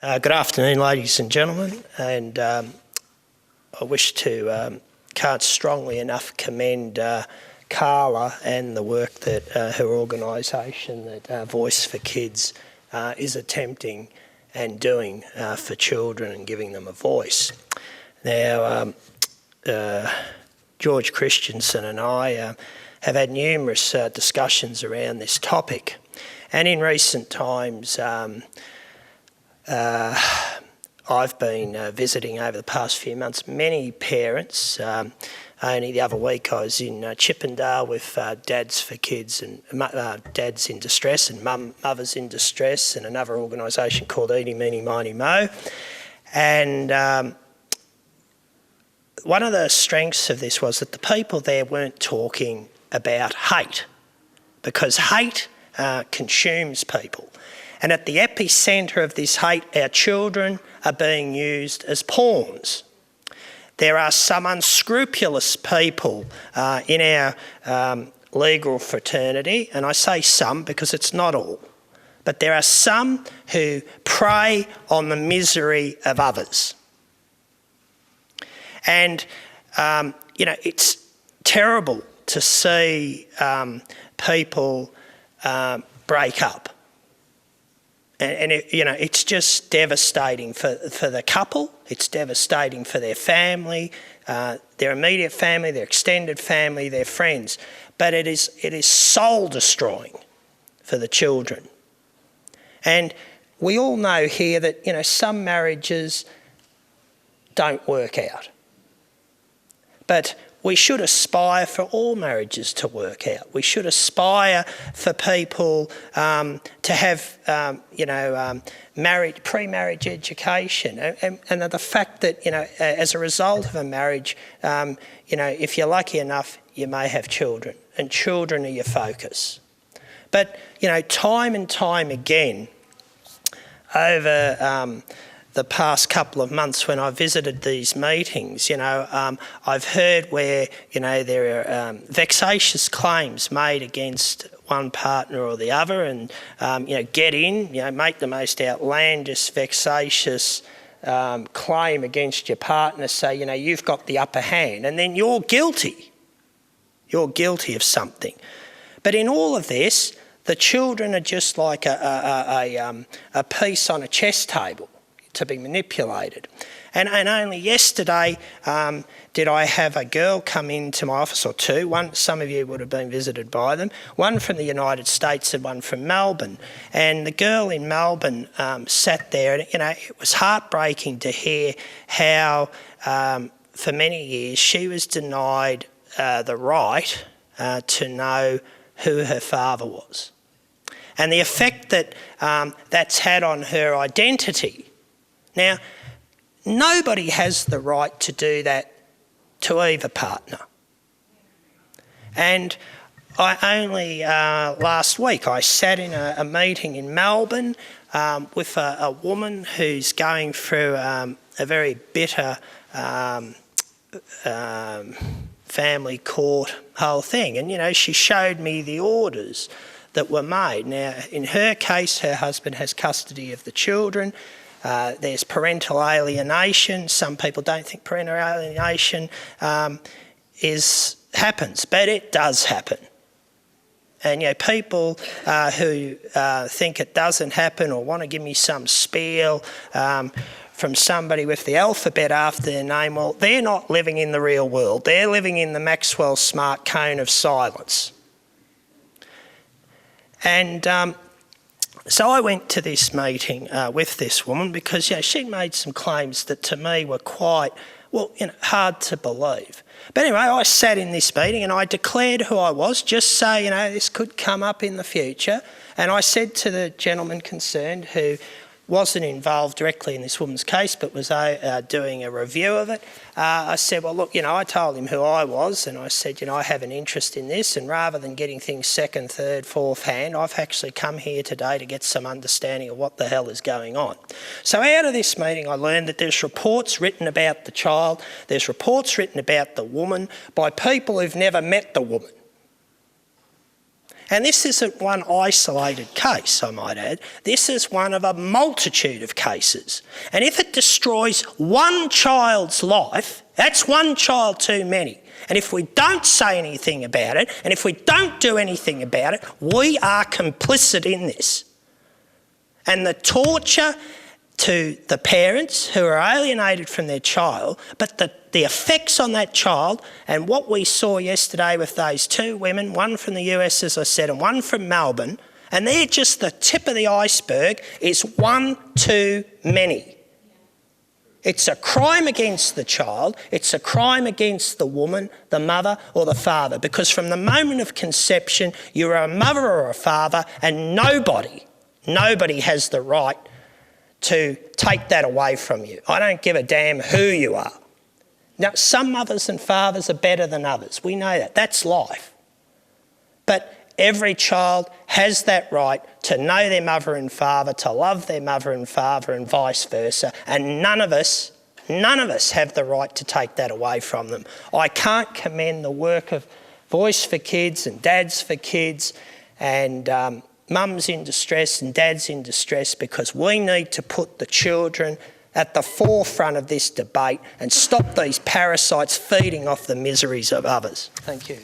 Good afternoon, ladies and gentlemen, and I wish to can't strongly enough commend Carla and the work that her organisation, that Voice for Kids, is attempting and doing for children and giving them a voice. Now, George Christensen and I have had numerous discussions around this topic, and in recent times I've been visiting over the past few months many parents. Only the other week I was in Chippendale with Dads for Kids and Dads in Distress and Mothers in Distress and another organisation called Eeny, Meeny, Miny, Mo. And one of the strengths of this was that the people there weren't talking about hate, because hate consumes people. And at the epicentre of this hate, our children are being used as pawns. There are some unscrupulous people in our legal fraternity, and I say some because it's not all, but there are some who prey on the misery of others. And, it's terrible to see people break up. And it's just devastating for the couple. It's devastating for their family, their immediate family, their extended family, their friends. But it is soul destroying for the children. And we all know here that some marriages don't work out. But we should aspire for all marriages to work out. We should aspire for people to have, pre-marriage education, and the fact that as a result of a marriage, if you're lucky enough, you may have children, and children are your focus. But time and time again, over the past couple of months when I visited these meetings, I've heard where, there are vexatious claims made against one partner or the other, and, get in, make the most outlandish, vexatious claim against your partner, say, you've got the upper hand, and then you're guilty. You're guilty of something. But in all of this, the children are just like a piece on a chess table to be manipulated. And only yesterday did I have a girl come into my office, or two. One, some of you would have been visited by them, one from the United States and one from Melbourne. And the girl in Melbourne sat there, and it was heartbreaking to hear how for many years she was denied the right to know who her father was, and the effect that that's had on her identity. Now, nobody has the right to do that to either partner. And I only last week I sat in a meeting in Melbourne with a woman who's going through a very bitter family court whole thing. And, she showed me the orders that were made. Now, in her case, her husband has custody of the children. There's parental alienation. Some people don't think parental alienation happens, but it does happen. And people who think it doesn't happen or want to give me some spiel from somebody with the alphabet after their name, well, they're not living in the real world. They're living in the Maxwell Smart cone of silence. And so I went to this meeting with this woman because she made some claims that to me were quite, hard to believe. But anyway, I sat in this meeting and I declared who I was, just so, this could come up in the future. And I said to the gentleman concerned, who wasn't involved directly in this woman's case but was doing a review of it, I said, well, look, I told him who I was, and I said, I have an interest in this, and rather than getting things second, third, fourth hand, I've actually come here today to get some understanding of what the hell is going on. So out of this meeting I learned that there's reports written about the child, there's reports written about the woman by people who've never met the woman. And this isn't one isolated case, I might add. This is one of a multitude of cases. And if it destroys one child's life, that's one child too many. And if we don't say anything about it, and if we don't do anything about it, we are complicit in this. And the torture to the parents who are alienated from their child, but the effects on that child, and what we saw yesterday with those two women, one from the US, as I said, and one from Melbourne, and they're just the tip of the iceberg, is one too many. It's a crime against the child, it's a crime against the woman, the mother or the father, because from the moment of conception, you're a mother or a father, and nobody has the right to take that away from you. I don't give a damn who you are. Now, some mothers and fathers are better than others. We know that. That's life. But every child has that right to know their mother and father, to love their mother and father, and vice versa. And none of us have the right to take that away from them. I can't commend the work of Voice for Kids and Dads for Kids and mums in distress and dads in distress, because we need to put the children at the forefront of this debate and stop these parasites feeding off the miseries of others. Thank you.